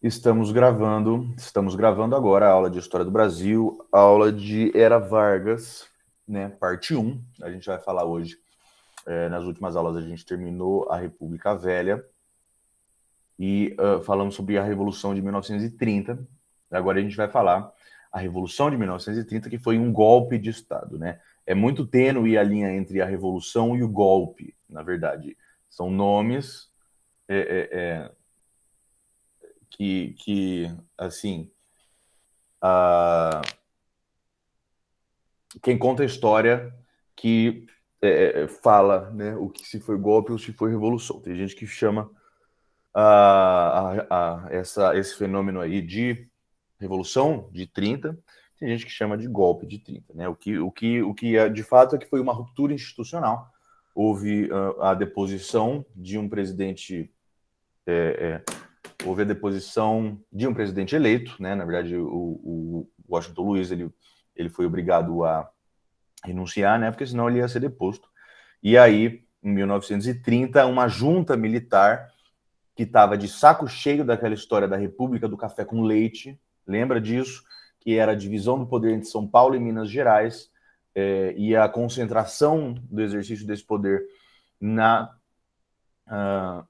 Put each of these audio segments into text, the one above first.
Estamos gravando agora a aula de História do Brasil, a aula de Era Vargas, né, parte 1. A gente vai falar hoje, nas últimas aulas a gente terminou a República Velha e falamos sobre a Revolução de 1930. Agora a gente vai falar a Revolução de 1930, que foi um golpe de Estado, né? É muito tênue a linha entre a Revolução e o golpe, na verdade. São nomes que assim, a quem conta a história que fala, né, o que se foi golpe ou se foi revolução. Tem gente que chama esse fenômeno aí de revolução de 30, tem gente que chama de golpe de 30. Né? O que é, de fato é que foi uma ruptura institucional. Houve a deposição de um presidente, houve a deposição de um presidente eleito, né? Na verdade, o Washington Luiz ele foi obrigado a renunciar, né? Porque senão ele ia ser deposto. E aí, em 1930, uma junta militar que estava de saco cheio daquela história da República do Café com Leite, lembra disso? Que era a divisão do poder entre São Paulo e Minas Gerais, e a concentração do exercício desse poder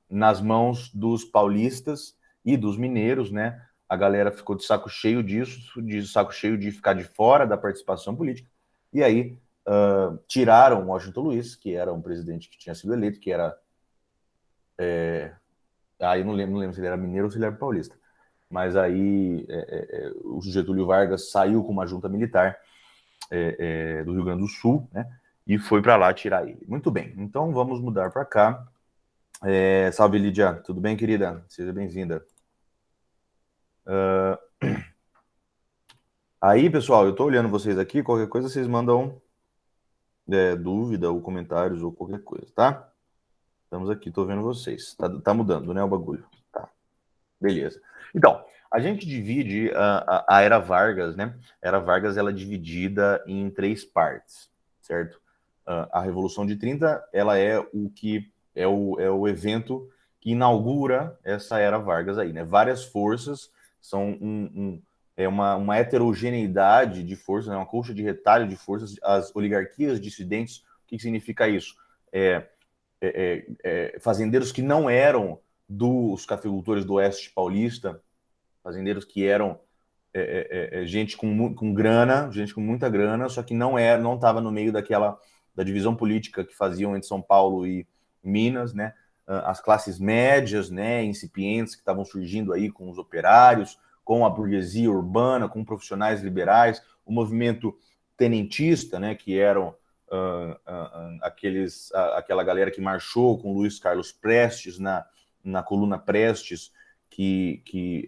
nas mãos dos paulistas e dos mineiros, né? A galera ficou de saco cheio disso, de saco cheio de ficar de fora da participação política, e aí tiraram Washington Luiz, que era um presidente que tinha sido eleito, que era. Aí não lembro se ele era mineiro ou se ele era paulista. Mas aí o Getúlio Vargas saiu com uma junta militar do Rio Grande do Sul, né? E foi para lá tirar ele. Muito bem, então vamos mudar para cá. Salve, Lídia. Tudo bem, querida? Seja bem-vinda. Aí, pessoal, eu estou olhando vocês aqui. Qualquer coisa, vocês mandam dúvida ou comentários ou qualquer coisa, tá? Estamos aqui, estou vendo vocês. Tá mudando, né, o bagulho. Tá, beleza. Então, a gente divide a Era Vargas, né? A Era Vargas, ela é dividida em 3 partes, certo? A Revolução de 30, ela é o que é o evento que inaugura essa Era Vargas aí, né? Várias forças são uma heterogeneidade de forças, né? Uma colcha de retalho de forças, as oligarquias dissidentes. O que significa isso? Fazendeiros que não eram dos cafeicultores do Oeste Paulista, fazendeiros que eram gente com grana, gente com muita grana, só que não estava no meio da divisão política que faziam entre São Paulo e Minas, né? As classes médias, né, incipientes que estavam surgindo aí com os operários, com a burguesia urbana, com profissionais liberais, o movimento tenentista, né, que eram aquela galera que marchou com Luiz Carlos Prestes na coluna Prestes, que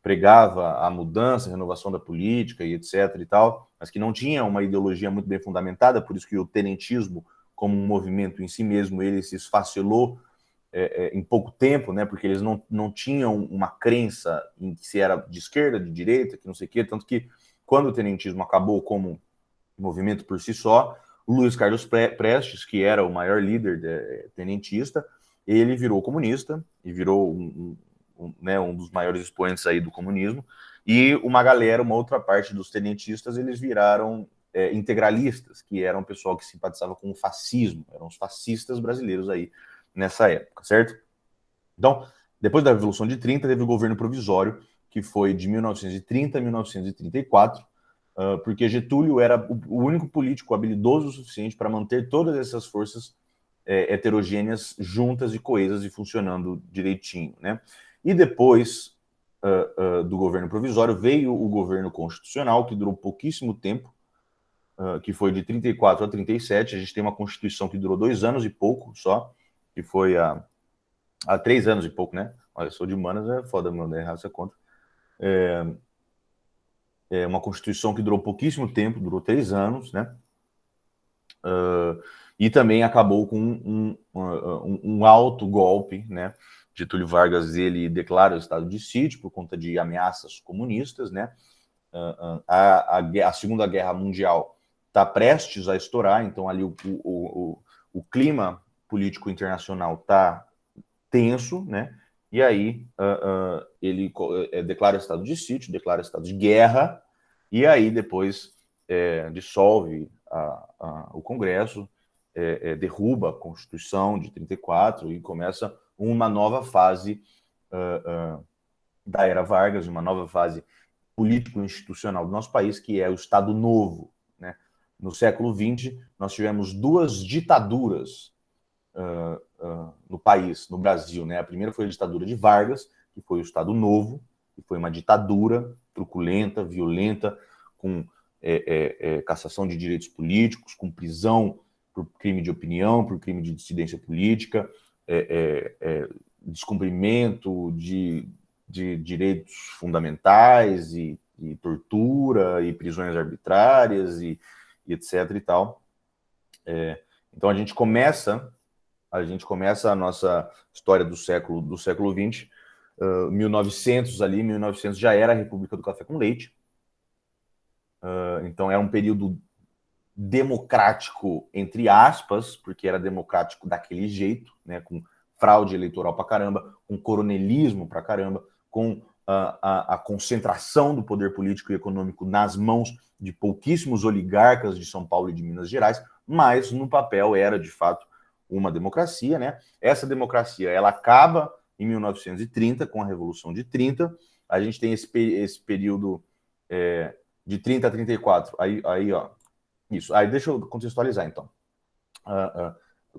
pregava a mudança, a renovação da política e etc. e tal, mas que não tinha uma ideologia muito bem fundamentada, por isso que o tenentismo, como um movimento em si mesmo, ele se esfacelou em pouco tempo, né, porque eles não tinham uma crença em que se era de esquerda, de direita, que não sei o quê, tanto que quando o tenentismo acabou como movimento por si só, o Luiz Carlos Prestes, que era o maior líder tenentista, ele virou comunista e virou um dos maiores expoentes aí do comunismo, e uma outra parte dos tenentistas, eles viraram integralistas, que eram o pessoal que simpatizava com o fascismo, eram os fascistas brasileiros aí nessa época, certo? Então, depois da Revolução de 30, teve o governo provisório, que foi de 1930 a 1934, porque Getúlio era o único político habilidoso o suficiente para manter todas essas forças heterogêneas juntas e coesas e funcionando direitinho, né? E depois do governo provisório veio o governo constitucional, que durou pouquíssimo tempo, que foi de 34 a 37. A gente tem uma constituição que durou 2 anos e pouco só, que foi há 3 anos e pouco, né? Olha, eu sou de humanas, é foda, mano, errar essa conta. Uma constituição que durou pouquíssimo tempo, durou 3 anos, né? E também acabou com um alto golpe, né? Getúlio Vargas, ele declara o estado de sítio por conta de ameaças comunistas, né? A Segunda Guerra Mundial está prestes a estourar, então ali o clima político internacional está tenso, né? e aí ele declara estado de sítio, declara estado de guerra, e aí depois dissolve o Congresso, derruba a Constituição de 34 e começa uma nova fase da era Vargas, uma nova fase político-institucional do nosso país, que é o Estado Novo, né? No século XX, nós tivemos duas ditaduras no país, no Brasil, né? A primeira foi a ditadura de Vargas, que foi o Estado Novo, que foi uma ditadura truculenta, violenta, com cassação de direitos políticos, com prisão por crime de opinião, por crime de dissidência política, descumprimento de direitos fundamentais e tortura e prisões arbitrárias e etc e tal. Então a gente começa a nossa história do século XX, 1900 ali, 1900 já era a República do Café com Leite. Então era um período democrático, entre aspas, porque era democrático daquele jeito, né, com fraude eleitoral pra caramba, com coronelismo pra caramba, com a concentração do poder político e econômico nas mãos de pouquíssimos oligarcas de São Paulo e de Minas Gerais, mas no papel era, de fato, uma democracia, né? Essa democracia, ela acaba em 1930, com a Revolução de 30, a gente tem esse período de 30 a 34, aí ó, isso. Aí deixa eu contextualizar, então.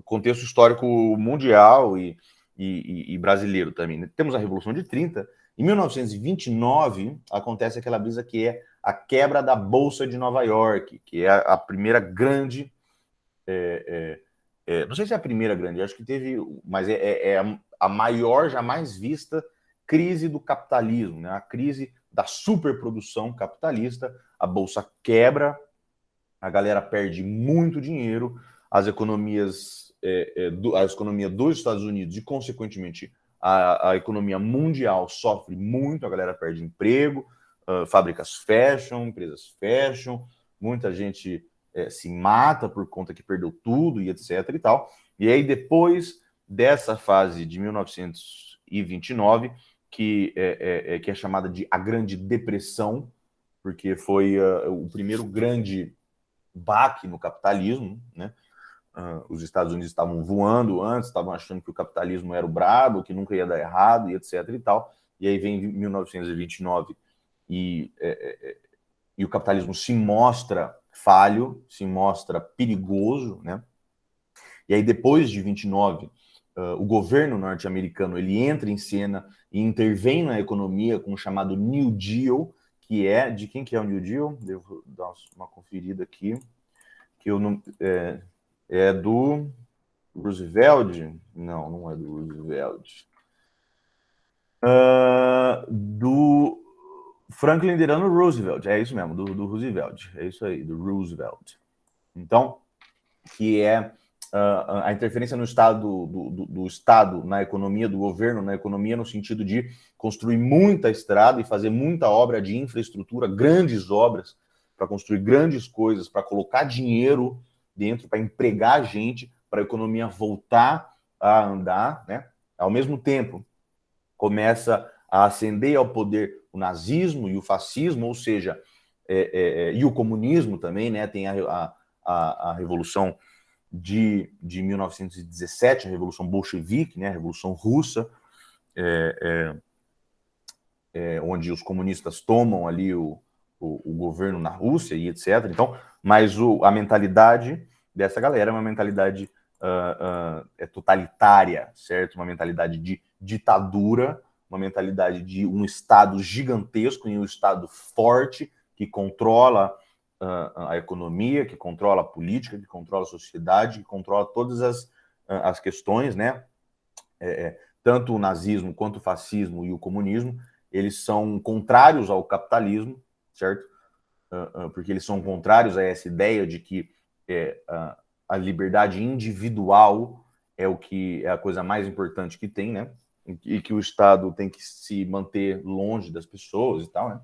Contexto histórico mundial e brasileiro também. Temos a Revolução de 30. Em 1929, acontece aquela brisa que é a quebra da Bolsa de Nova York, que é a primeira grande... não sei se é a primeira grande, acho que teve... Mas é a maior jamais vista crise do capitalismo, né? A crise da superprodução capitalista. A Bolsa quebra, a galera perde muito dinheiro, as economias, a economia dos Estados Unidos e, consequentemente, a economia mundial sofre muito, a galera perde emprego, fábricas fecham, empresas fecham, muita gente se mata por conta que perdeu tudo e etc e tal. E aí, depois dessa fase de 1929, que é chamada de a Grande Depressão, porque foi o primeiro grande baque no capitalismo, né? Os Estados Unidos estavam voando antes, estavam achando que o capitalismo era o brabo, que nunca ia dar errado, e etc e tal. E aí vem 1929 e o capitalismo se mostra falho, se mostra perigoso, né? E aí depois de 29, o governo norte-americano ele entra em cena e intervém na economia com o chamado New Deal, que é de quem que é o New Deal? Devo dar uma conferida aqui. Que eu não, é do Roosevelt? Não, não é do Roosevelt. Do Franklin Delano Roosevelt, é isso mesmo, do Roosevelt, é isso aí, do Roosevelt. Então, que é a interferência no Estado, do Estado na economia, do governo na economia, no sentido de construir muita estrada e fazer muita obra de infraestrutura, grandes obras, para construir grandes coisas, para colocar dinheiro dentro, para empregar gente, para a economia voltar a andar, né? Ao mesmo tempo, começa a ascender ao poder o nazismo e o fascismo, ou seja, e o comunismo também, né? Tem a Revolução de 1917, a Revolução Bolchevique, né? A Revolução Russa, onde os comunistas tomam ali o governo na Rússia e etc. Então, mas a mentalidade dessa galera é uma mentalidade totalitária, certo? Uma mentalidade de ditadura, uma mentalidade de um Estado gigantesco e um Estado forte que controla a economia, que controla a política, que controla a sociedade, que controla todas as questões, né? Tanto o nazismo quanto o fascismo e o comunismo, eles são contrários ao capitalismo, certo? Porque eles são contrários a essa ideia de que a liberdade individual é o que é a coisa mais importante que tem, né? E que o Estado tem que se manter longe das pessoas e tal, né?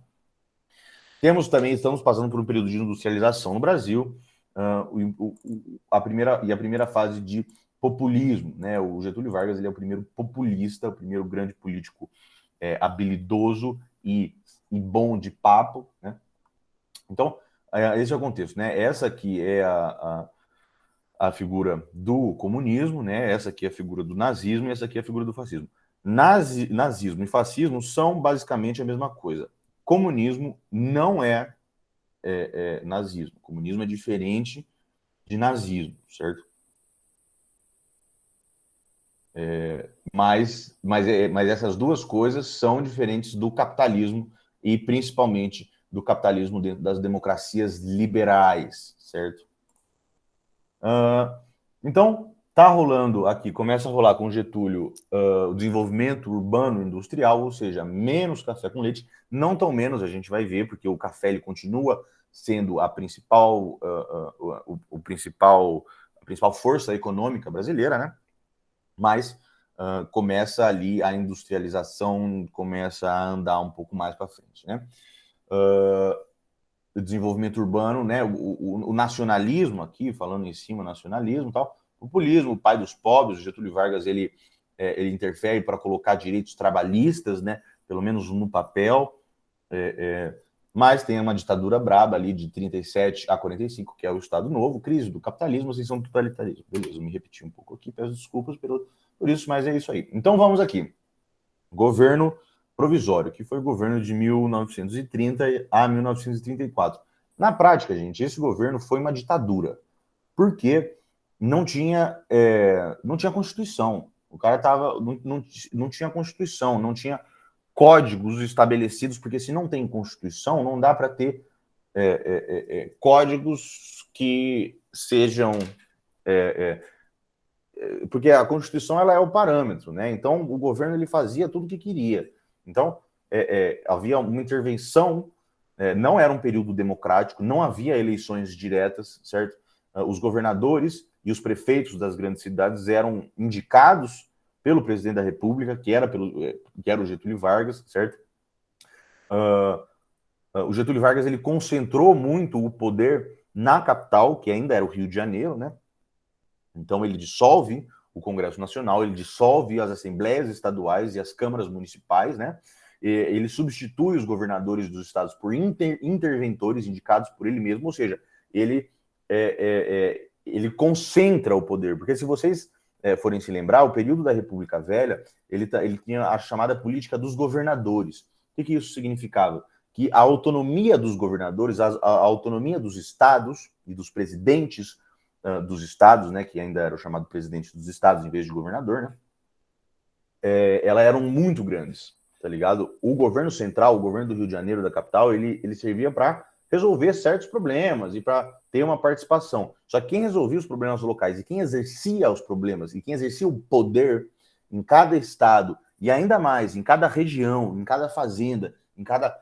Estamos passando por um período de industrialização no Brasil, a primeira fase de populismo, né? O Getúlio Vargas ele é o primeiro populista, o primeiro grande político habilidoso e bom de papo, né? Então, esse é o contexto, né? Essa aqui é a figura do comunismo, né? Essa aqui é a figura do nazismo e essa aqui é a figura do fascismo. Nazismo e fascismo são basicamente a mesma coisa. Comunismo não é nazismo. Comunismo é diferente de nazismo, certo? Mas essas duas coisas são diferentes do capitalismo e principalmente do capitalismo dentro das democracias liberais, certo? Então, tá rolando aqui, começa a rolar com Getúlio o desenvolvimento urbano industrial, ou seja, menos café com leite, não tão menos, a gente vai ver, porque o café ele continua sendo a principal força econômica brasileira, né? Mas começa ali a industrialização, começa a andar um pouco mais para frente, né? O desenvolvimento urbano, né? O nacionalismo aqui, falando em cima, nacionalismo e tal, populismo, o pai dos pobres, o Getúlio Vargas, ele interfere para colocar direitos trabalhistas, né? Pelo menos no papel, mas tem uma ditadura braba ali de 37 a 45, que é o Estado Novo, crise do capitalismo, ascensão do totalitarismo. Beleza, eu me repeti um pouco aqui, peço desculpas por isso, mas é isso aí. Então vamos aqui. Governo provisório, que foi o governo de 1930 a 1934. Na prática, gente, esse governo foi uma ditadura, porque não tinha Constituição. O cara não tinha Constituição, não tinha códigos estabelecidos, porque se não tem Constituição, não dá para ter códigos que sejam porque a Constituição ela é o parâmetro, né? Então o governo ele fazia tudo o que queria. Então havia uma intervenção, não era um período democrático, não havia eleições diretas, certo? Os governadores e os prefeitos das grandes cidades eram indicados pelo presidente da República, que era o Getúlio Vargas, certo? O Getúlio Vargas ele concentrou muito o poder na capital, que ainda era o Rio de Janeiro, né? Então ele dissolve o Congresso Nacional, ele dissolve as assembleias estaduais e as câmaras municipais, né? Ele substitui os governadores dos estados por interventores indicados por ele mesmo, ou seja, ele concentra o poder, porque se vocês forem se lembrar, o período da República Velha, ele tinha a chamada política dos governadores. O que isso significava? Que a autonomia dos governadores, a autonomia dos estados e dos presidentes dos estados, né, que ainda era o chamado presidente dos estados em vez de governador, né, elas eram muito grandes, tá ligado? O governo central, o governo do Rio de Janeiro, da capital, ele servia para resolver certos problemas e para ter uma participação. Só que quem resolvia os problemas locais e quem exercia os problemas e quem exercia o poder em cada estado e ainda mais em cada região, em cada fazenda, em cada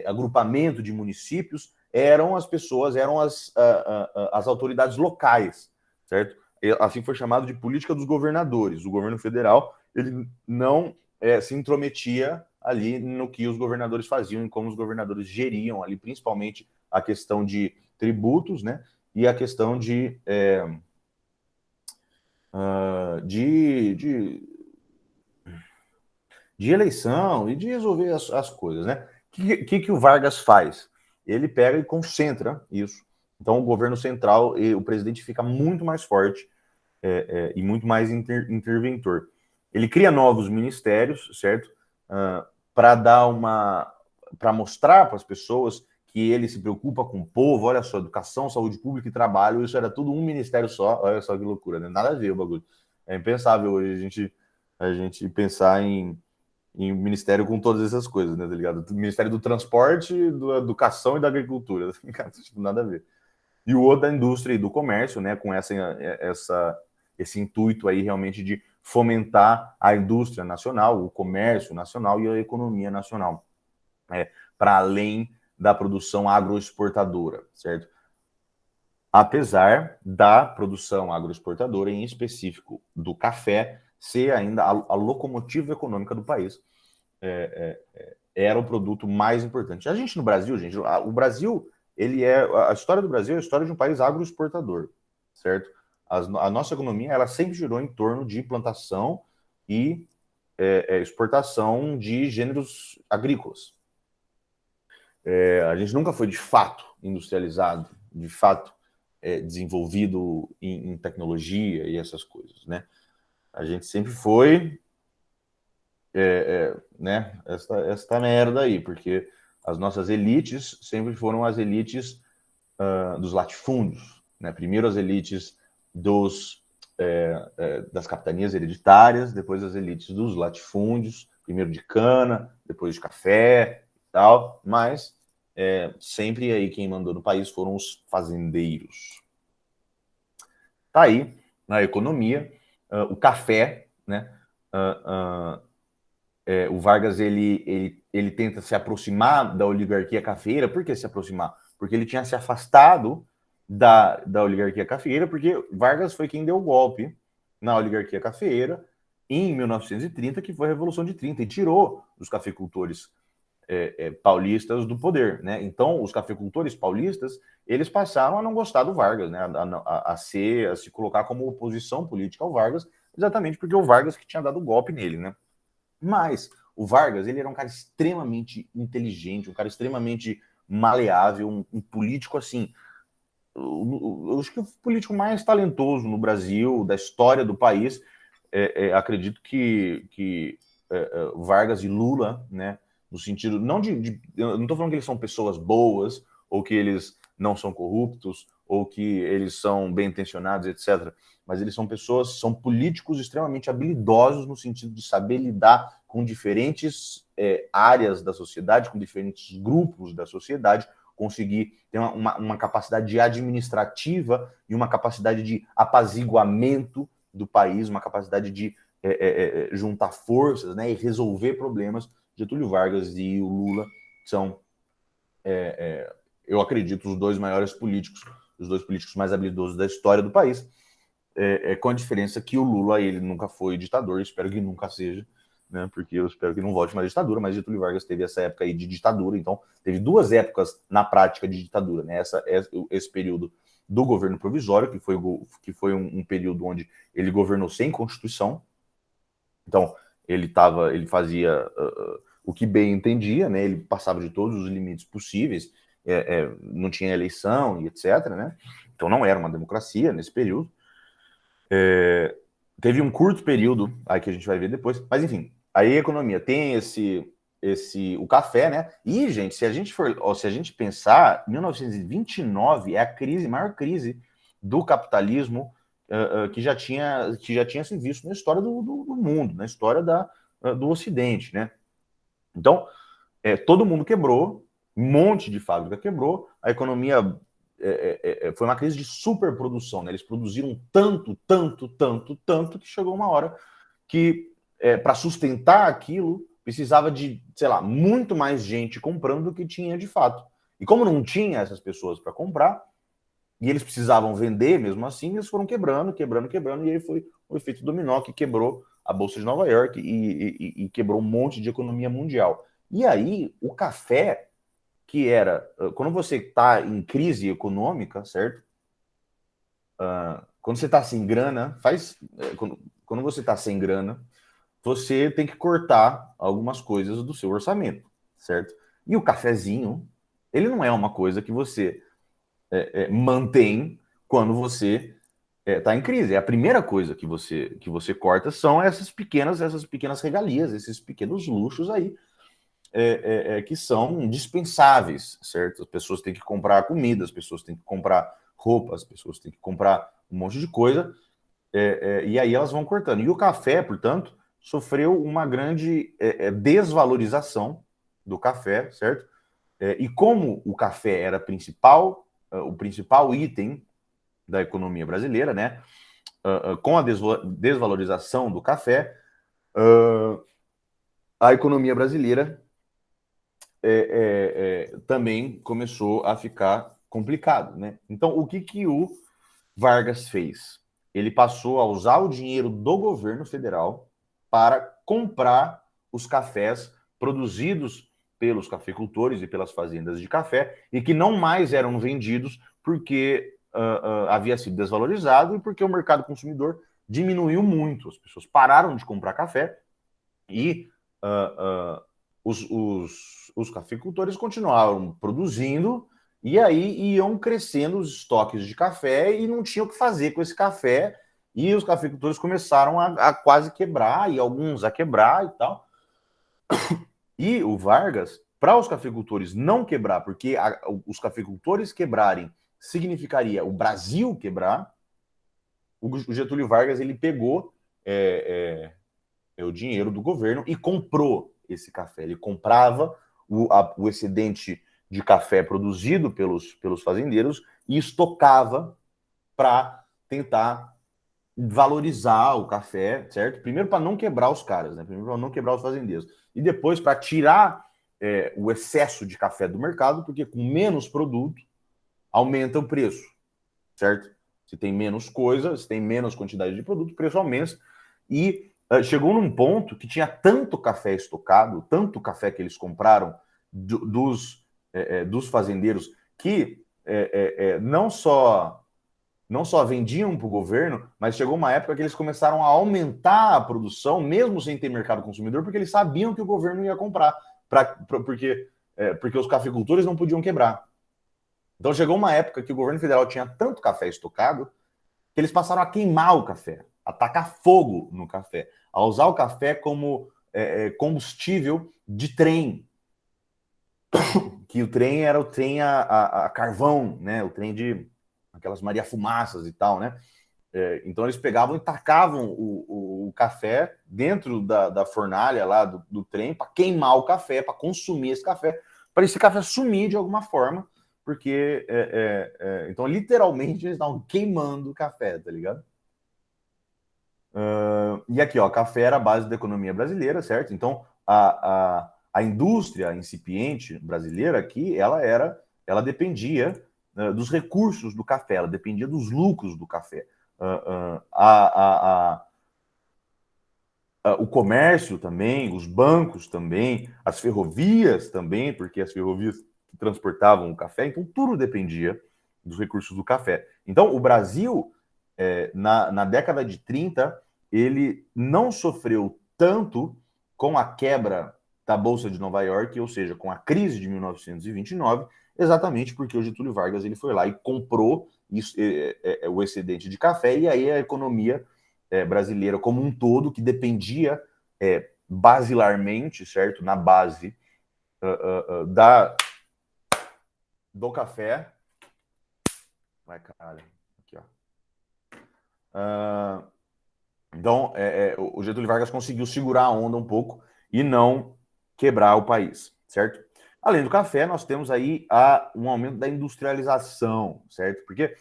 agrupamento de municípios, eram as pessoas, eram as autoridades locais, certo? Assim foi chamado de política dos governadores. O governo federal ele não se intrometia ali no que os governadores faziam e como os governadores geriam ali, principalmente a questão de tributos, né? E a questão de eleição e de resolver as coisas, né? O que o Vargas faz? Ele pega e concentra isso. Então, o governo central e o presidente fica muito mais forte e muito mais interventor. Ele cria novos ministérios, certo? Para mostrar para as pessoas que ele se preocupa com o povo. Olha só, educação, saúde pública e trabalho, isso era tudo um ministério só. Olha só que loucura, né? Nada a ver o bagulho. É impensável hoje a gente pensar em ministério com todas essas coisas, né, tá ligado? Ministério do Transporte, da Educação e da Agricultura. Tipo, nada a ver. E o outro da indústria e do comércio, né, com esse intuito aí realmente de fomentar a indústria nacional, o comércio nacional e a economia nacional, para além da produção agroexportadora, certo? Apesar da produção agroexportadora, em específico do café, ser ainda a locomotiva econômica do país, era o produto mais importante. A gente no Brasil, gente, o Brasil, a história do Brasil é a história de um país agroexportador, certo? A nossa economia ela sempre girou em torno de plantação e exportação de gêneros agrícolas. A gente nunca foi de fato industrializado, de fato desenvolvido em tecnologia e essas coisas, né? A gente sempre foi, né, esta merda aí, porque as nossas elites sempre foram as elites dos latifúndios, né? Primeiro as elites das capitanias hereditárias, depois as elites dos latifúndios, primeiro de cana, depois de café e tal, mas sempre aí quem mandou no país foram os fazendeiros. Tá aí, na economia, o café, né? O Vargas ele tenta se aproximar da oligarquia cafeeira. Por que se aproximar? Porque ele tinha se afastado da oligarquia cafeeira, porque Vargas foi quem deu o golpe na oligarquia cafeeira em 1930, que foi a Revolução de 30, e tirou os cafeicultores paulistas do poder, né? Então, os cafeicultores paulistas, eles passaram a não gostar do Vargas, né? A se colocar como oposição política ao Vargas, exatamente porque o Vargas que tinha dado o golpe nele, né? Mas o Vargas, ele era um cara extremamente inteligente, um cara extremamente maleável, um político assim. Eu acho que o político mais talentoso no Brasil, da história do país. Acredito que Vargas e Lula, né, no sentido, não eu não estou falando que eles são pessoas boas, ou que eles não são corruptos, ou que eles são bem intencionados, etc. Mas eles são pessoas, são políticos extremamente habilidosos no sentido de saber lidar com diferentes áreas da sociedade, com diferentes grupos da sociedade, conseguir ter uma capacidade administrativa e uma capacidade de apaziguamento do país, uma capacidade de juntar forças, né, e resolver problemas. Getúlio Vargas e o Lula são, eu acredito, os dois maiores políticos, os dois políticos mais habilidosos da história do país, com a diferença que o Lula, ele nunca foi ditador, espero que nunca seja, né, porque eu espero que não volte mais a ditadura, mas Getúlio Vargas teve essa época aí de ditadura, então teve duas épocas na prática de ditadura, né, esse período do governo provisório, que foi um período onde ele governou sem Constituição, então ele fazia o que bem entendia, né, ele passava de todos os limites possíveis, não tinha eleição e etc, né, então não era uma democracia nesse período. Teve um curto período aí que a gente vai ver depois, mas enfim, aí a economia tem o café, né? E, gente, se a gente pensar, 1929 é a maior crise do capitalismo que já tinha sido visto na história do mundo, na história do Ocidente, né? Então, todo mundo quebrou, um monte de fábrica quebrou, a economia foi uma crise de superprodução, né? Eles produziram tanto, que chegou uma hora que, para sustentar aquilo, precisava de, sei lá, muito mais gente comprando do que tinha de fato. E como não tinha essas pessoas para comprar, e eles precisavam vender mesmo assim, eles foram quebrando, e aí foi o efeito dominó que quebrou a Bolsa de Nova York e quebrou um monte de economia mundial. E aí, o café, que era, quando você está em crise econômica, certo? Quando você está sem grana, quando você está sem grana, você tem que cortar algumas coisas do seu orçamento, certo? E o cafezinho, ele não é uma coisa que você mantém quando você está em crise. É a primeira coisa que você corta são essas pequenas regalias, esses pequenos luxos aí, que são dispensáveis, certo? As pessoas têm que comprar comida, as pessoas têm que comprar roupa, as pessoas têm que comprar um monte de coisa, e aí elas vão cortando. E o café, portanto, sofreu uma grande desvalorização do café, certo? E como o café era o principal item da economia brasileira, né? Com a desvalorização do café, a economia brasileira também começou a ficar complicado, né? Então, o que o Vargas fez? Ele passou a usar o dinheiro do governo federal para comprar os cafés produzidos pelos cafeicultores e pelas fazendas de café e que não mais eram vendidos porque havia sido desvalorizado e porque o mercado consumidor diminuiu muito. As pessoas pararam de comprar café e os cafeicultores continuaram produzindo e aí iam crescendo os estoques de café e não tinham o que fazer com esse café. E os cafeicultores começaram a quase quebrar, e alguns a quebrar e tal. E o Vargas, para os cafeicultores não quebrar, porque os cafeicultores quebrarem significaria o Brasil quebrar, o Getúlio Vargas ele pegou o dinheiro do governo e comprou esse café. Ele comprava o excedente de café produzido pelos fazendeiros e estocava para tentar valorizar o café, certo? Primeiro para não quebrar os caras, né? Primeiro para não quebrar os fazendeiros. E depois para tirar o excesso de café do mercado, porque com menos produto aumenta o preço, certo? Se tem menos coisa, se tem menos quantidade de produto, o preço aumenta. E chegou num ponto que tinha tanto café estocado, tanto café que eles compraram dos fazendeiros, que não só vendiam para o governo, mas chegou uma época que eles começaram a aumentar a produção, mesmo sem ter mercado consumidor, porque eles sabiam que o governo ia comprar, porque os cafeicultores não podiam quebrar. Então chegou uma época que o governo federal tinha tanto café estocado que eles passaram a queimar o café, a tacar fogo no café, a usar o café como combustível de trem, que o trem era o trem a carvão, né? O trem de aquelas Maria Fumaças e tal, né? Então eles pegavam e tacavam o café dentro da fornalha lá do trem para queimar o café, para consumir esse café, para esse café sumir de alguma forma, porque então literalmente eles estavam queimando o café, tá ligado? E aqui, ó, café era a base da economia brasileira, certo? Então a indústria incipiente brasileira aqui, ela dependia dos recursos do café, ela dependia dos lucros do café. O comércio também, os bancos também, as ferrovias também, porque as ferrovias transportavam o café, então tudo dependia dos recursos do café. Então o Brasil, na década de 30, ele não sofreu tanto com a quebra da Bolsa de Nova York, ou seja, com a crise de 1929, exatamente porque o Getúlio Vargas ele foi lá e comprou o excedente de café, e aí a economia brasileira como um todo, que dependia basilarmente, certo? Na base do café. Vai, caralho. Aqui, ó. Então, o Getúlio Vargas conseguiu segurar a onda um pouco e não quebrar o país, certo? Além do café, nós temos aí um aumento da industrialização, certo? Porque,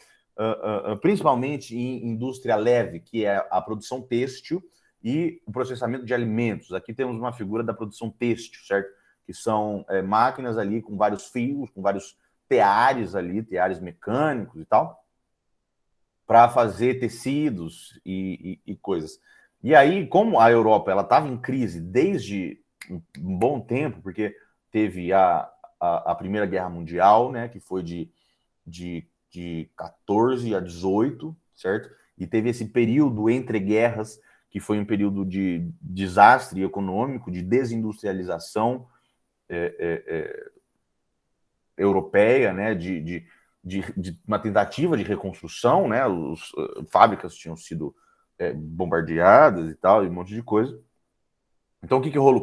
principalmente em indústria leve, que é a produção têxtil e o processamento de alimentos. Aqui temos uma figura da produção têxtil, certo? Que são máquinas ali com vários fios, com vários teares ali, teares mecânicos e tal, para fazer tecidos e coisas. E aí, como a Europa ela estava em crise desde um bom tempo, porque teve a Primeira Guerra Mundial, né, que foi de 14 a 18, certo? E teve esse período entre guerras, que foi um período de desastre econômico, de desindustrialização europeia, né, de uma tentativa de reconstrução, né, fábricas tinham sido bombardeadas e tal, e um monte de coisa. Então o que rolou?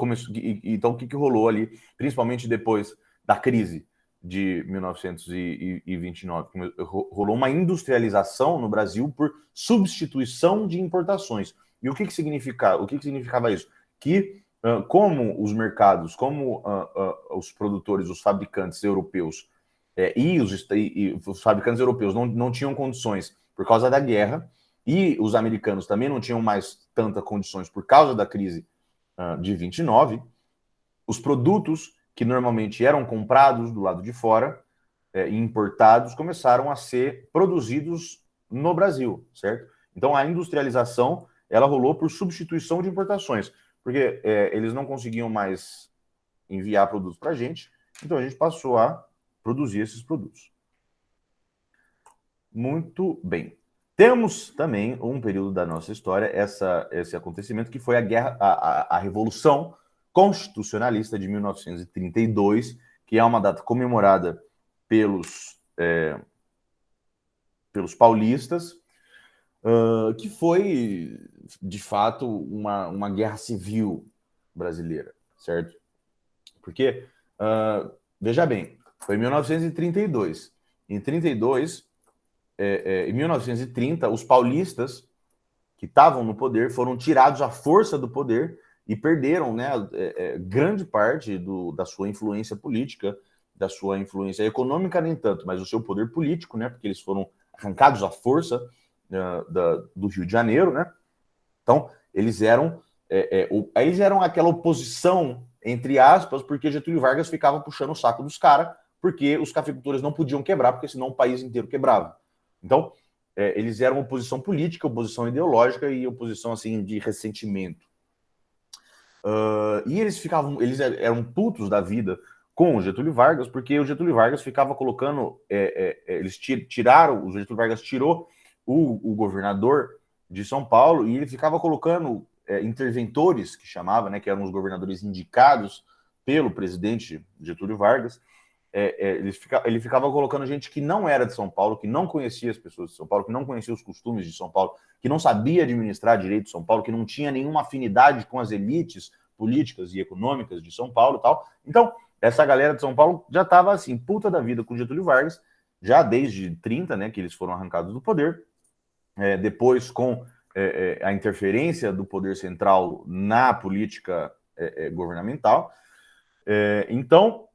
Então o que rolou ali, principalmente depois da crise de 1929? Rolou uma industrialização no Brasil por substituição de importações. E o que significava isso? Que como os mercados, como os produtores, os fabricantes europeus e os fabricantes europeus não tinham condições por causa da guerra, e os americanos também não tinham mais tantas condições por causa da crise de 29, os produtos que normalmente eram comprados do lado de fora e importados começaram a ser produzidos no Brasil, certo? Então a industrialização ela rolou por substituição de importações, porque eles não conseguiam mais enviar produtos para a gente, então a gente passou a produzir esses produtos. Muito bem. Temos também um período da nossa história, esse acontecimento, que foi a Revolução Constitucionalista de 1932, que é uma data comemorada pelos paulistas, que foi, de fato, uma guerra civil brasileira, certo? Porque, veja bem, foi em 1932. Em 32, em 1930, os paulistas que estavam no poder foram tirados à força do poder e perderam, né, grande parte da sua influência política, da sua influência econômica, nem tanto, mas o seu poder político, né, porque eles foram arrancados à força do Rio de Janeiro, né? Então, eles eram aquela oposição, entre aspas, porque Getúlio Vargas ficava puxando o saco dos caras, porque os cafeicultores não podiam quebrar, porque senão o país inteiro quebrava. Então, eles eram oposição política, oposição ideológica e oposição assim de ressentimento. E eles eram putos da vida com o Getúlio Vargas, porque o Getúlio Vargas ficava colocando, eles tiraram, o Getúlio Vargas tirou o governador de São Paulo e ele ficava colocando interventores, que chamava, né, que eram os governadores indicados pelo presidente Getúlio Vargas. Ele ficava colocando gente que não era de São Paulo, que não conhecia as pessoas de São Paulo, que não conhecia os costumes de São Paulo, que não sabia administrar direito de São Paulo, que não tinha nenhuma afinidade com as elites políticas e econômicas de São Paulo e tal. Então, essa galera de São Paulo já estava assim, puta da vida com Getúlio Vargas, já desde 30, né, que eles foram arrancados do poder. Depois, com a interferência do poder central na política governamental. Então,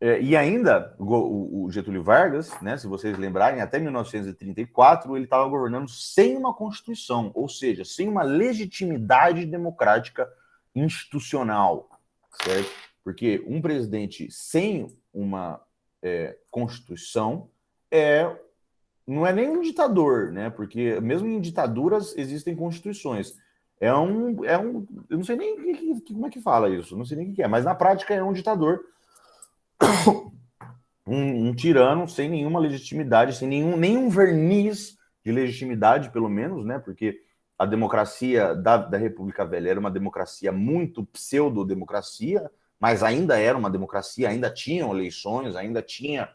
e ainda, o Getúlio Vargas, né, se vocês lembrarem, até 1934, ele estava governando sem uma Constituição, ou seja, sem uma legitimidade democrática institucional, certo? Porque um presidente sem uma Constituição não é nem um ditador, né? Porque mesmo em ditaduras existem constituições. Eu não sei nem como é que fala isso, não sei nem o que é, mas na prática é um ditador, um tirano sem nenhuma legitimidade, sem nenhum verniz de legitimidade, pelo menos, né? Porque a democracia da República Velha era uma democracia muito pseudo-democracia, mas ainda era uma democracia, ainda tinham eleições, ainda tinha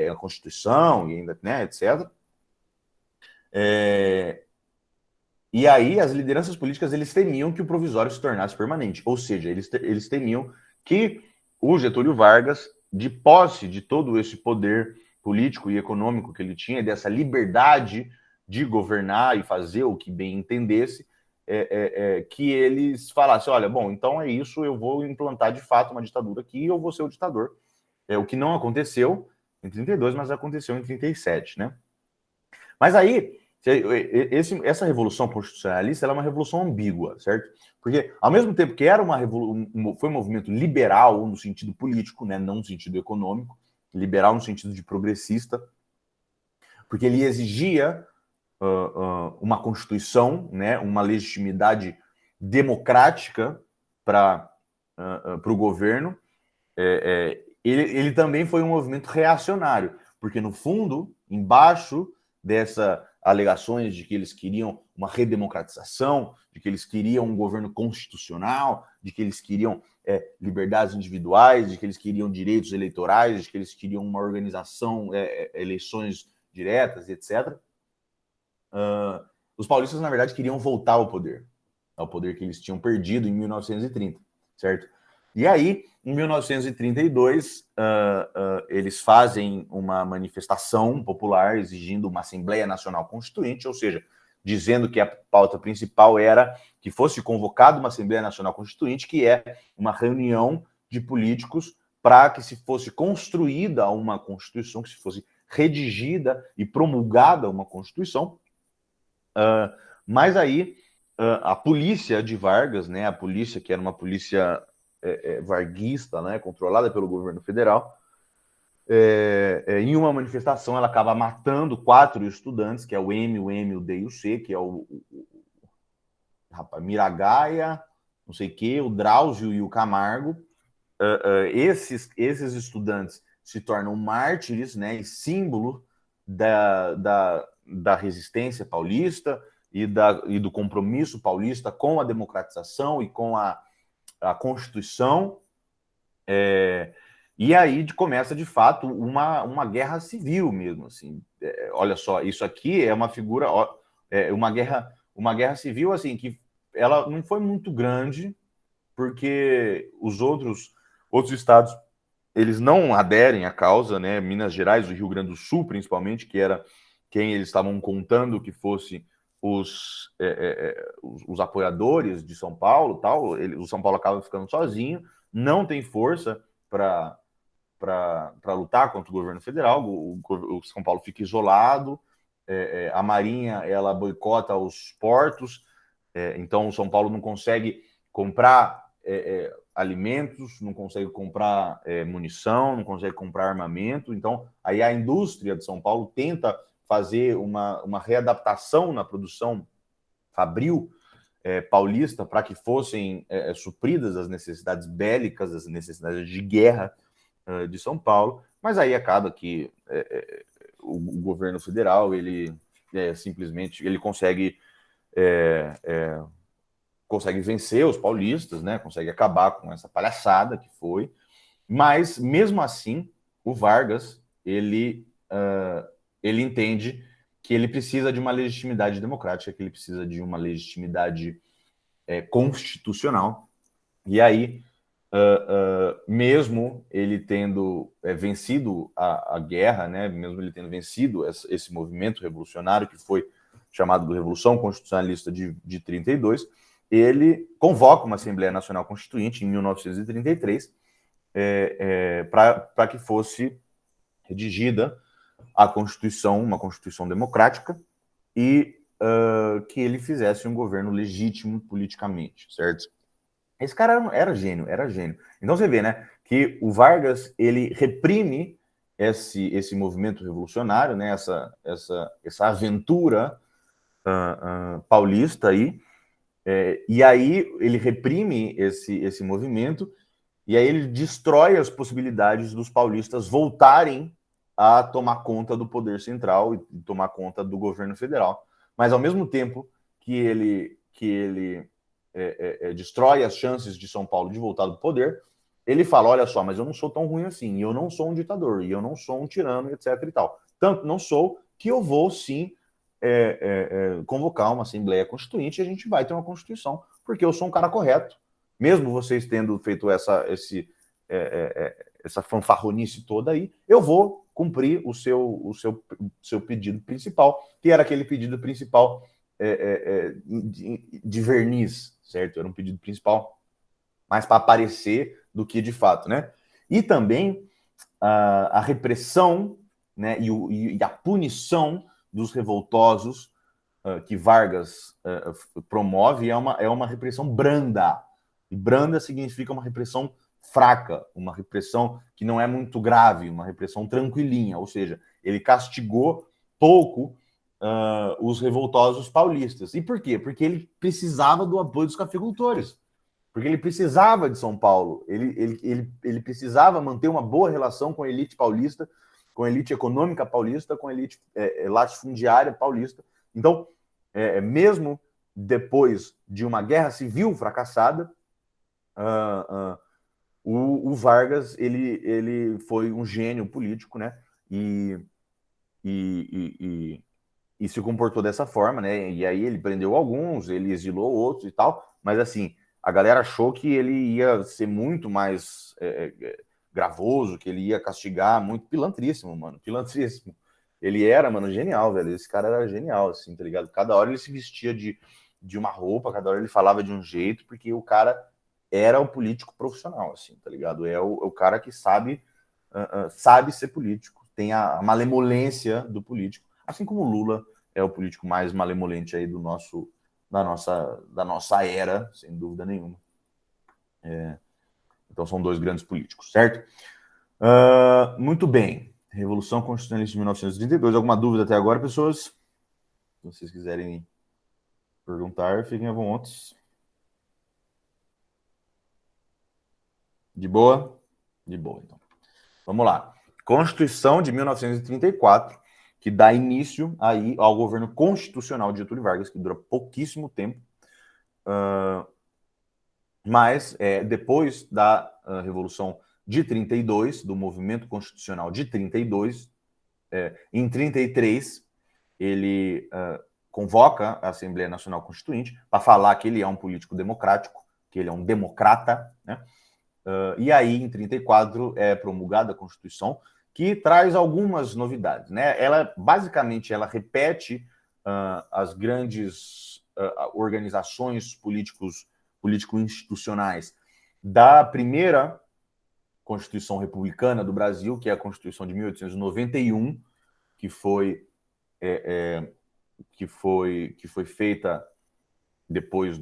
a Constituição, e ainda, né, etc. E aí as lideranças políticas eles temiam que o provisório se tornasse permanente, ou seja, eles temiam que o Getúlio Vargas, de posse de todo esse poder político e econômico que ele tinha, dessa liberdade de governar e fazer o que bem entendesse, que eles falassem, olha, bom, então é isso, eu vou implantar de fato uma ditadura aqui e eu vou ser o ditador. O que não aconteceu em 32, mas aconteceu em 37, né? Mas aí, essa revolução constitucionalista ela é uma revolução ambígua, certo? Porque, ao mesmo tempo que era foi um movimento liberal no sentido político, né, não no sentido econômico, liberal no sentido de progressista, porque ele exigia uma constituição, né, uma legitimidade democrática para o governo. Ele também foi um movimento reacionário, porque, no fundo, embaixo dessas alegações de que eles queriam uma redemocratização, de que eles queriam um governo constitucional, de que eles queriam liberdades individuais, de que eles queriam direitos eleitorais, de que eles queriam uma organização, eleições diretas, etc. Os paulistas, na verdade, queriam voltar ao poder que eles tinham perdido em 1930, certo? E aí, em 1932, eles fazem uma manifestação popular exigindo uma Assembleia Nacional Constituinte, ou seja, dizendo que a pauta principal era que fosse convocada uma Assembleia Nacional Constituinte, que é uma reunião de políticos para que se fosse construída uma Constituição, que se fosse redigida e promulgada uma Constituição. Mas aí a polícia de Vargas, né, a polícia que era uma polícia varguista, né, controlada pelo governo federal, em uma manifestação ela acaba matando 4 estudantes, que é o M, o M, o D e o C, que é o Miragaia, não sei o que, o Drauzio e o Camargo. Esses estudantes se tornam mártires, né, e símbolo da resistência paulista e do compromisso paulista com a democratização e com a Constituição. E aí começa, de fato, uma guerra civil mesmo. Assim. Olha só, isso aqui é uma figura, uma guerra civil assim que ela não foi muito grande, porque os outros estados eles não aderem à causa, né? Minas Gerais, o Rio Grande do Sul, principalmente, que era quem eles estavam contando que fosse os apoiadores de São Paulo, tal. O São Paulo acaba ficando sozinho, não tem força para lutar contra o governo federal. O São Paulo fica isolado. A Marinha ela boicota os portos, então o São Paulo não consegue comprar alimentos, não consegue comprar munição, não consegue comprar armamento. Então, aí a indústria de São Paulo tenta fazer uma readaptação na produção fabril paulista para que fossem supridas as necessidades bélicas, as necessidades de guerra de São Paulo, mas aí acaba que o governo federal ele simplesmente ele consegue vencer os paulistas, né? Consegue acabar com essa palhaçada que foi, mas mesmo assim o Vargas ele entende que ele precisa de uma legitimidade democrática, que ele precisa de uma legitimidade constitucional, e aí mesmo ele tendo vencido a guerra, né, mesmo ele tendo vencido esse movimento revolucionário que foi chamado de Revolução Constitucionalista de 32, ele convoca uma Assembleia Nacional Constituinte em 1933 para que fosse redigida a Constituição, uma Constituição democrática, e que ele fizesse um governo legítimo politicamente, certo? Esse cara era gênio. Então você vê, né, que o Vargas ele reprime esse movimento revolucionário, né, essa aventura paulista aí, e aí ele reprime esse movimento, e aí ele destrói as possibilidades dos paulistas voltarem a tomar conta do poder central e tomar conta do governo federal. Mas ao mesmo tempo que ele destrói as chances de São Paulo de voltar do poder, ele fala, olha só, mas eu não sou tão ruim assim, e eu não sou um ditador, e eu não sou um tirano, etc. e tal. Tanto não sou que eu vou, sim, convocar uma Assembleia Constituinte e a gente vai ter uma Constituição, porque eu sou um cara correto. Mesmo vocês tendo feito essa fanfarronice toda aí, eu vou cumprir o seu pedido principal, que era aquele pedido principal de verniz, certo? Era um pedido principal mais para aparecer do que de fato, né? E também a repressão, né, e a punição dos revoltosos que Vargas promove é uma repressão branda. E branda significa uma repressão fraca, uma repressão que não é muito grave, uma repressão tranquilinha, ou seja, ele castigou pouco os revoltosos paulistas. E por quê? Porque ele precisava do apoio dos cafeicultores, porque ele precisava de São Paulo, ele precisava manter uma boa relação com a elite paulista, com a elite econômica paulista, com a elite latifundiária paulista. Então, mesmo depois de uma guerra civil fracassada, o Vargas ele foi um gênio político, né? E se comportou dessa forma, né? E aí ele prendeu alguns, ele exilou outros e tal, mas assim, a galera achou que ele ia ser muito mais gravoso, que ele ia castigar muito. Pilantríssimo, mano, pilantríssimo. Ele era, mano, genial, velho. Esse cara era genial, assim, tá ligado? Cada hora ele se vestia de uma roupa, cada hora ele falava de um jeito, porque o cara era o político profissional, assim, tá ligado? É o cara que sabe ser político, tem a malemolência do político, assim como o Lula é o político mais malemolente aí da nossa era, sem dúvida nenhuma. Então são dois grandes políticos, certo? Muito bem. Revolução Constitucionalista de 1932. Alguma dúvida até agora, pessoas? Se vocês quiserem perguntar, fiquem à vontade. De boa? De boa, então. Vamos lá. Constituição de 1934, que dá início aí ao governo constitucional de Getúlio Vargas, que dura pouquíssimo tempo, mas depois da Revolução de 32, do movimento constitucional de 32, em 33, ele convoca a Assembleia Nacional Constituinte para falar que ele é um político democrático, que ele é um democrata, né? E aí, em 34, é promulgada a Constituição, que traz algumas novidades, né? Ela, basicamente, ela repete as grandes organizações político-institucionais da primeira Constituição Republicana do Brasil, que é a Constituição de 1891, que foi feita depois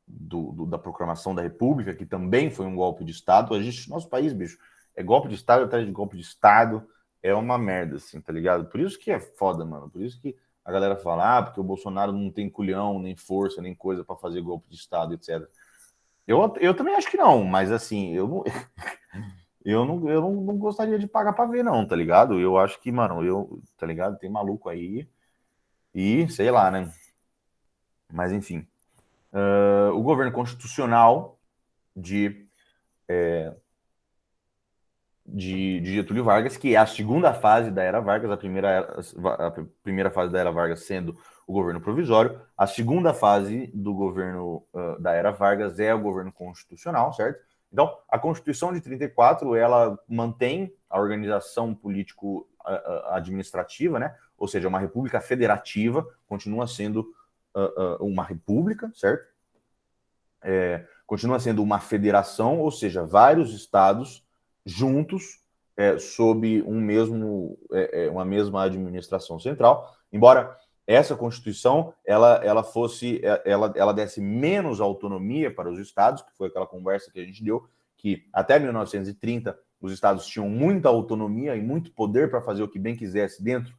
da proclamação da República, que também foi um golpe de Estado. Nosso país, bicho, é golpe de Estado atrás de golpe de Estado, é uma merda, assim, tá ligado? Por isso que é foda, mano. Por isso que a galera fala, porque o Bolsonaro não tem culhão, nem força, nem coisa para fazer golpe de Estado, etc. Eu também acho que não, mas assim, eu não gostaria de pagar pra ver, não, tá ligado? Eu acho que, mano, tá ligado? Tem maluco aí e sei lá, né? Mas enfim. O governo constitucional de Getúlio Vargas, que é a segunda fase da Era Vargas, a primeira fase da Era Vargas sendo o governo provisório, a segunda fase do governo da Era Vargas é o governo constitucional, certo? Então, a Constituição de 34, ela mantém a organização político-administrativa, né? Ou seja, uma república federativa, continua sendo uma república, certo? Continua sendo uma federação, ou seja, vários estados juntos sob uma mesma administração central, embora essa Constituição ela desse menos autonomia para os estados, que foi aquela conversa que a gente deu, que até 1930 os estados tinham muita autonomia e muito poder para fazer o que bem quisesse dentro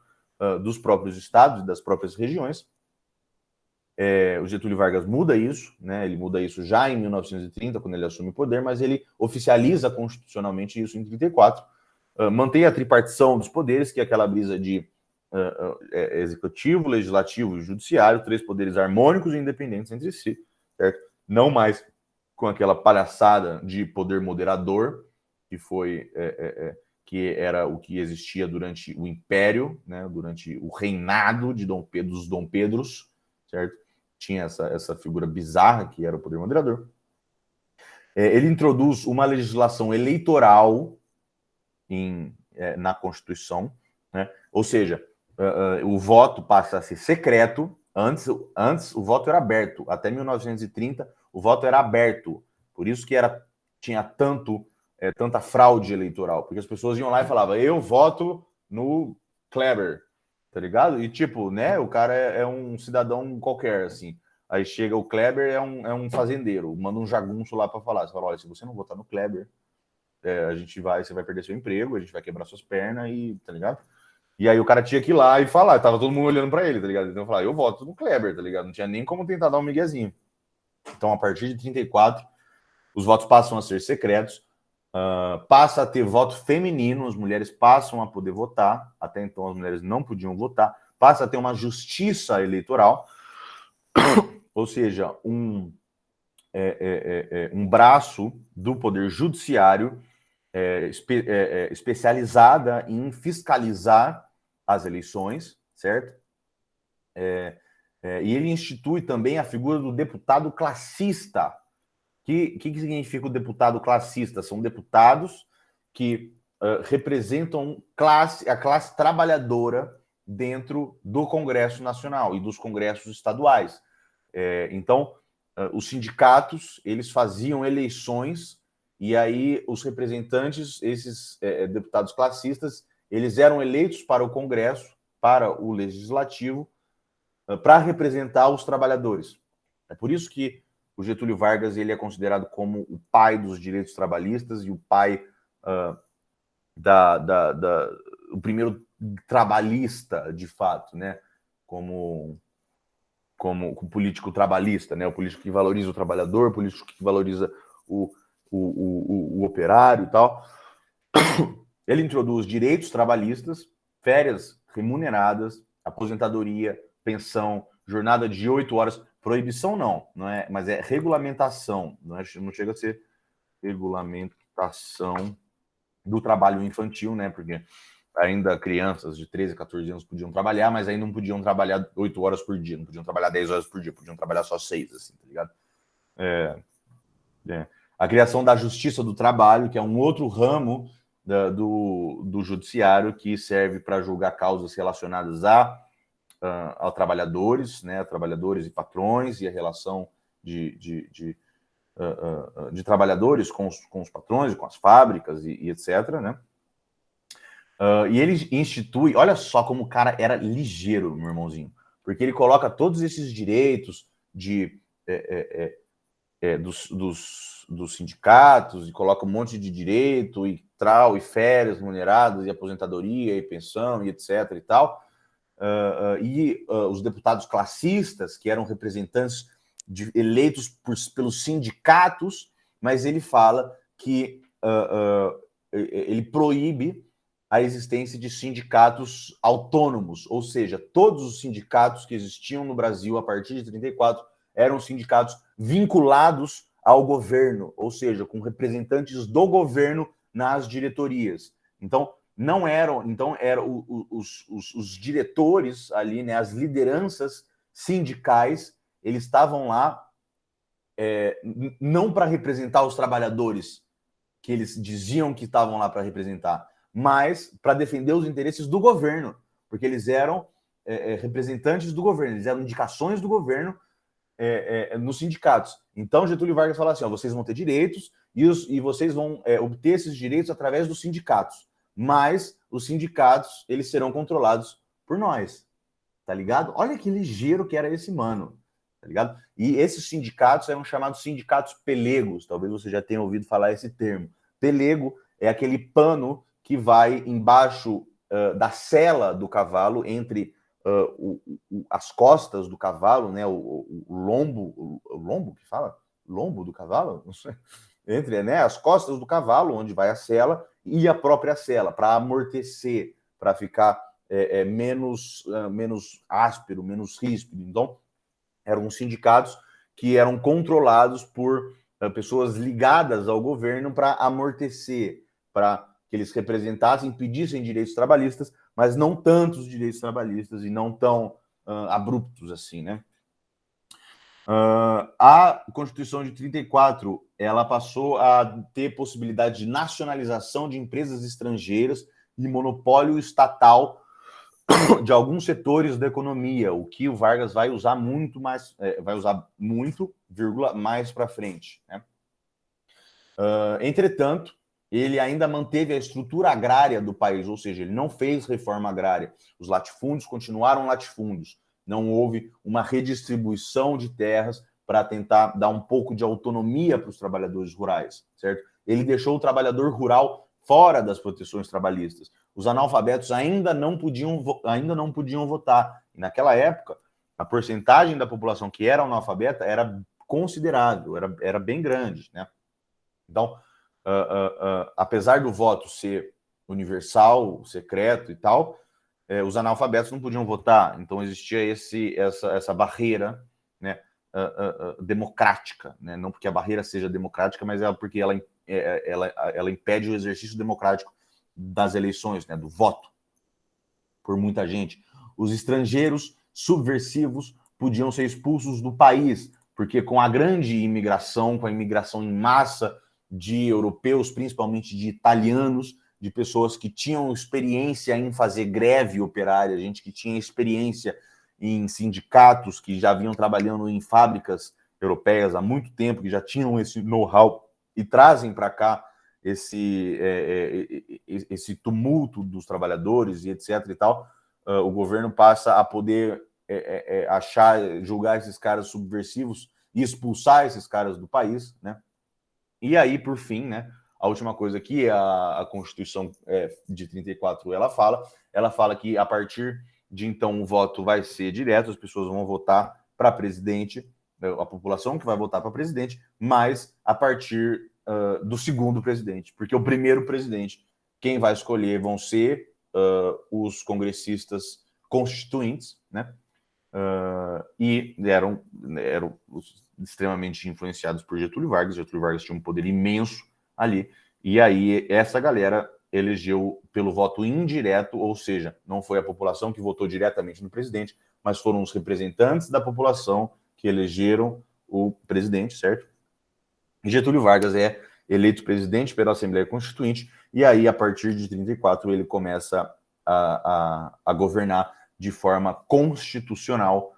dos próprios estados e das próprias regiões. O Getúlio Vargas muda isso, né? Ele muda isso já em 1930, quando ele assume o poder, mas ele oficializa constitucionalmente isso em 34, mantém a tripartição dos poderes, que é aquela brisa de executivo, legislativo e judiciário, 3 poderes harmônicos e independentes entre si, certo? Não mais com aquela palhaçada de poder moderador, que era o que existia durante o Império, né? Durante o reinado dos Dom Pedros, certo? Tinha essa figura bizarra que era o poder moderador. Ele introduz uma legislação eleitoral na Constituição, né? Ou seja, o voto passa a ser secreto. Antes o voto era aberto. Até 1930 o voto era aberto. Por isso que tinha tanta fraude eleitoral, porque as pessoas iam lá e falavam: eu voto no Kleber, tá ligado? E tipo, né, o cara é um cidadão qualquer, assim. Aí chega o Kleber, é um fazendeiro, manda um jagunço lá para falar. Você fala: olha, se você não votar no Kleber, você vai perder seu emprego, a gente vai quebrar suas pernas, e tá ligado? E aí o cara tinha que ir lá e falar, tava todo mundo olhando para ele, tá ligado? Então eu falava: eu voto no Kleber, tá ligado? Não tinha nem como tentar dar um miguezinho. Então, a partir de 34, os votos passam a ser secretos, passa a ter voto feminino, as mulheres passam a poder votar, até então as mulheres não podiam votar, passa a ter uma justiça eleitoral, ou seja, um braço do poder judiciário especializada em fiscalizar as eleições, certo? E ele institui também a figura do deputado classista. O que significa o deputado classista? São deputados que representam a classe trabalhadora dentro do Congresso Nacional e dos congressos estaduais. Então, os sindicatos, eles faziam eleições, e aí os representantes, esses deputados classistas, eles eram eleitos para o Congresso, para o Legislativo, para representar os trabalhadores. É por isso que o Getúlio Vargas ele é considerado como o pai dos direitos trabalhistas e o pai o primeiro trabalhista, de fato, né? Como político trabalhista, né? O político que valoriza o trabalhador, o político que valoriza o operário e tal. Ele introduz direitos trabalhistas, férias remuneradas, aposentadoria, pensão, jornada de 8 horas, proibição não é, mas é regulamentação, não chega a ser regulamentação do trabalho infantil, né? Porque ainda crianças de 13 a 14 anos podiam trabalhar, mas aí não podiam trabalhar 8 horas por dia, não podiam trabalhar 10 horas por dia, podiam trabalhar só 6, assim, tá ligado? A criação da Justiça do Trabalho, que é um outro ramo do judiciário que serve para julgar causas relacionadas a trabalhadores, né, trabalhadores e patrões, e a relação de trabalhadores com os patrões, com as fábricas e etc., né? E ele institui, olha só como o cara era ligeiro, meu irmãozinho, porque ele coloca todos esses direitos dos sindicatos, e coloca um monte de direito, e férias remuneradas, e aposentadoria, e pensão, e etc. e tal. Os deputados classistas, que eram representantes eleitos pelos sindicatos, mas ele fala que ele proíbe a existência de sindicatos autônomos, ou seja, todos os sindicatos que existiam no Brasil a partir de 34 eram sindicatos vinculados ao governo, ou seja, com representantes do governo nas diretorias. Então, eram os diretores ali, né, as lideranças sindicais, eles estavam lá não para representar os trabalhadores que eles diziam que estavam lá para representar, mas para defender os interesses do governo, porque eles eram representantes do governo, eles eram indicações do governo nos sindicatos. Então, Getúlio Vargas fala assim, vocês vão ter direitos e vocês vão obter esses direitos através dos sindicatos, mas os sindicatos, eles serão controlados por nós, tá ligado? Olha que ligeiro que era esse mano, tá ligado? E esses sindicatos eram chamados sindicatos pelegos, talvez você já tenha ouvido falar esse termo. Pelego é aquele pano que vai embaixo da sela do cavalo, entre as costas do cavalo, né, o lombo que fala? Lombo do cavalo? Não sei. Entre, né, as costas do cavalo, onde vai a sela, e a própria sela, para amortecer, para ficar menos áspero, menos ríspido. Então, eram sindicatos que eram controlados por pessoas ligadas ao governo para amortecer, para que eles representassem, pedissem direitos trabalhistas, mas não tantos direitos trabalhistas e não tão abruptos assim, né? A Constituição de 34, ela passou a ter possibilidade de nacionalização de empresas estrangeiras e monopólio estatal de alguns setores da economia, o que o Vargas vai usar muito mais, mais para frente, né? Entretanto, ele ainda manteve a estrutura agrária do país, ou seja, ele não fez reforma agrária. Os latifúndios continuaram latifúndios. Não houve uma redistribuição de terras para tentar dar um pouco de autonomia para os trabalhadores rurais, certo? Ele deixou o trabalhador rural fora das proteções trabalhistas. Os analfabetos ainda não podiam votar. E naquela época, a porcentagem da população que era analfabeta era considerável, era bem grande, né? Então, apesar do voto ser universal, secreto e tal, os analfabetos não podiam votar. Então, existia essa barreira, né, democrática, né? Não porque a barreira seja democrática, mas porque ela impede o exercício democrático das eleições, né, do voto, por muita gente. Os estrangeiros subversivos podiam ser expulsos do país, porque com a grande imigração, com a imigração em massa de europeus, principalmente de italianos, de pessoas que tinham experiência em fazer greve operária, gente que tinha experiência em sindicatos, que já vinham trabalhando em fábricas europeias há muito tempo, que já tinham esse know-how e trazem para cá esse tumulto dos trabalhadores e etc. e tal, o governo passa a poder julgar esses caras subversivos e expulsar esses caras do país, né? E aí, por fim, né, a última coisa que a Constituição de 34 ela fala que a partir de então o voto vai ser direto, as pessoas vão votar para presidente, a população que vai votar para presidente, mas a partir do segundo presidente, porque o primeiro presidente, quem vai escolher vão ser os congressistas constituintes, né? E eram extremamente influenciados por Getúlio Vargas. Getúlio Vargas tinha um poder imenso ali. E aí essa galera elegeu pelo voto indireto, ou seja, não foi a população que votou diretamente no presidente, mas foram os representantes da população que elegeram o presidente, certo? E Getúlio Vargas é eleito presidente pela Assembleia Constituinte, e aí, a partir de 34, ele começa a governar de forma constitucional,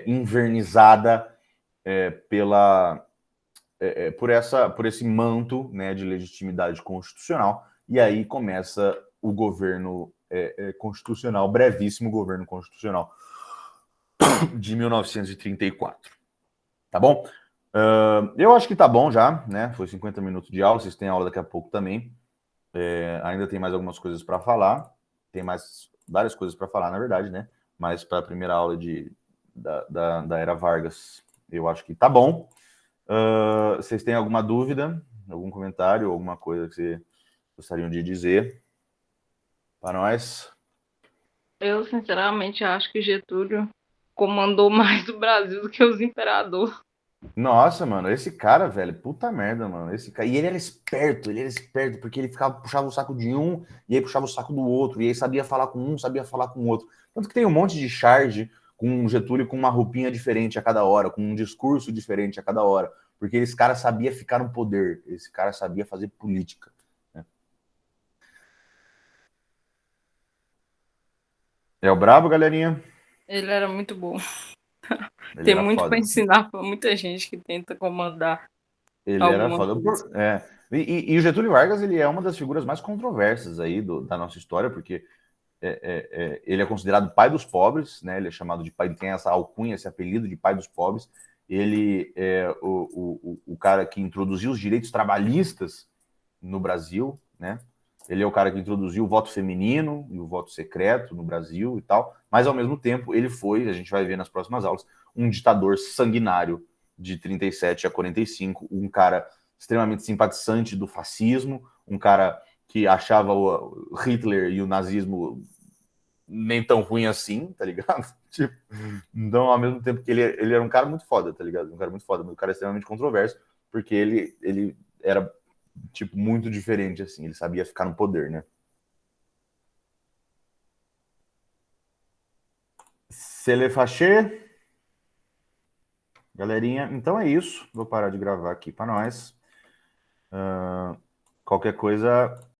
invernizada por esse manto, né, de legitimidade constitucional, e aí começa o governo constitucional, brevíssimo governo constitucional de 1934. Tá bom? Eu acho que tá bom já, né? Foi 50 minutos de aula, vocês têm aula daqui a pouco também. Ainda tem mais algumas coisas para falar, tem mais várias coisas para falar, na verdade, né? Mas para a primeira aula da Era Vargas, eu acho que tá bom. Vocês têm alguma dúvida, algum comentário, alguma coisa que vocês gostariam de dizer para nós? Eu, sinceramente, acho que Getúlio comandou mais o Brasil do que os imperadores. Nossa, mano, esse cara, velho, puta merda, mano. Esse cara... E ele era esperto, porque ele ficava, puxava o saco de um, e aí puxava o saco do outro, e aí sabia falar com um, sabia falar com o outro. Tanto que tem um monte de charge com o Getúlio com uma roupinha diferente a cada hora, com um discurso diferente a cada hora, porque esse cara sabia ficar no poder, esse cara sabia fazer política. Né? É o brabo, galerinha? Ele era muito bom. Ele Tem era muito para foda. ensinar para muita gente que tenta comandar Ele era alguma foda. coisa. E o Getúlio Vargas, ele é uma das figuras mais controversas aí da nossa história, porque ele é considerado pai dos pobres, né? Ele é chamado de pai, tem essa alcunha, esse apelido de pai dos pobres. Ele é o cara que introduziu os direitos trabalhistas no Brasil, né? Ele é o cara que introduziu o voto feminino e o voto secreto no Brasil e tal, mas ao mesmo tempo ele foi, a gente vai ver nas próximas aulas, um ditador sanguinário de 37 a 45, um cara extremamente simpatizante do fascismo, um cara que achava o Hitler e o nazismo nem tão ruim assim, tá ligado? Tipo, então, ao mesmo tempo que ele era um cara muito foda, tá ligado? Um cara muito foda, um cara extremamente controverso, porque ele era, tipo, muito diferente, assim, ele sabia ficar no poder, né? Celefaché, galerinha, então é isso. Vou parar de gravar aqui para nós. Qualquer coisa,